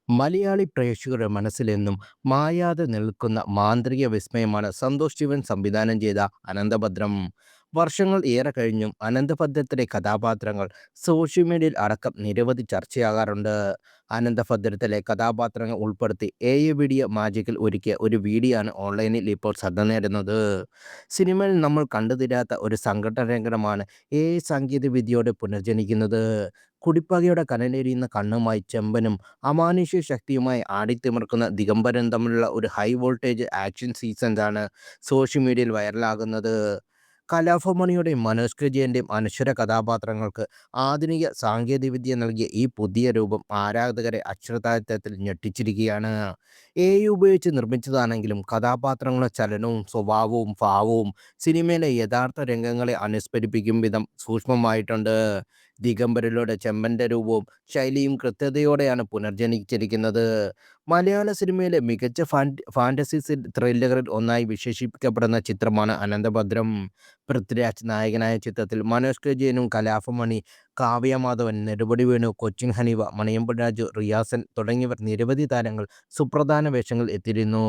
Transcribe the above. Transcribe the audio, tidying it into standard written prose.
മലയാളി പ്രേക്ഷകരുടെ മനസ്സിലെന്നും മായാതെ നിൽക്കുന്ന മാന്ത്രിക വിസ്മയമാണ് സന്തോഷ് ശിവൻ സംവിധാനം ചെയ്ത അനന്തഭദ്രം. വർഷങ്ങൾ ഏറെ കഴിഞ്ഞും അനന്തഭദ്രത്തിലെ കഥാപാത്രങ്ങൾ സോഷ്യൽ മീഡിയയിൽ അടക്കം നിരവധി ചർച്ചയാകാറുണ്ട്. അനന്തഭദ്രത്തിലെ കഥാപാത്രങ്ങൾ ഉൾപ്പെടുത്തി വീഡിയോ മാജിക്കിൽ ഒരുക്കിയ ഒരു വീഡിയോ ആണ് ഓൺലൈനിൽ ഇപ്പോൾ ശ്രദ്ധ നേടുന്നത്. സിനിമയിൽ നമ്മൾ കണ്ടുതീരാത്ത ഒരു സങ്കടരംഗമാണ് സാങ്കേതിക വിദ്യയോടെ പുനർജനിക്കുന്നത്. കുടിപ്പകയുടെ കനലെരിയുന്ന കണ്ണുമായി ചെമ്പനും അമാനുഷ്യ ശക്തിയുമായി ആടിത്തിമിർക്കുന്ന ദിഗംബരനും തമ്മിലുള്ള ഒരു ഹൈ വോൾട്ടേജ് ആക്ഷൻ സീക്വൻസാണ് സോഷ്യൽ മീഡിയയിൽ വൈറലാകുന്നത്. കലാഭവൻ മണിയുടെയും മനോജ് കെ ജയൻ്റെയും അനശ്വര കഥാപാത്രങ്ങൾക്ക് ആധുനിക സാങ്കേതികവിദ്യ നൽകിയ ഈ പുതിയ രൂപം ആരാധകരെ അക്ഷരാർത്ഥത്തിൽ ഞെട്ടിച്ചിരിക്കുകയാണ്. ഉപയോഗിച്ച് നിർമ്മിച്ചതാണെങ്കിലും കഥാപാത്രങ്ങളുടെ ചലനവും സ്വഭാവവും ഭാവവും സിനിമയിലെ യഥാർത്ഥ രംഗങ്ങളെ അനുസ്മരിപ്പിക്കും വിധം സൂക്ഷ്മമായിട്ടുണ്ട്. ദിഗംബരിലൂടെ ചെമ്പൻ്റെ രൂപവും ശൈലിയും കൃത്യതയോടെയാണ് പുനർജനിച്ചിരിക്കുന്നത്. മലയാള സിനിമയിലെ മികച്ച ഫാന്റസി ത്രില്ലറിൽ ഒന്നായി വിശേഷിപ്പിക്കപ്പെടുന്ന ചിത്രമാണ് അനന്തഭദ്രം. പൃഥ്വിരാജ് നായകനായ ചിത്രത്തിൽ മനോജ് കെ ജയനും കലാഭവൻ മണി, കാവ്യ മാധവൻ, നെടുമുടി വേണു, കൊച്ചിൻ ഹനീഫ, മണിയമ്പൻ രാജു, റിയാസൻ തുടങ്ങിയവർ നിരവധി താരങ്ങൾ സുപ്രധാന വേഷങ്ങൾ എത്തിയിരുന്നു.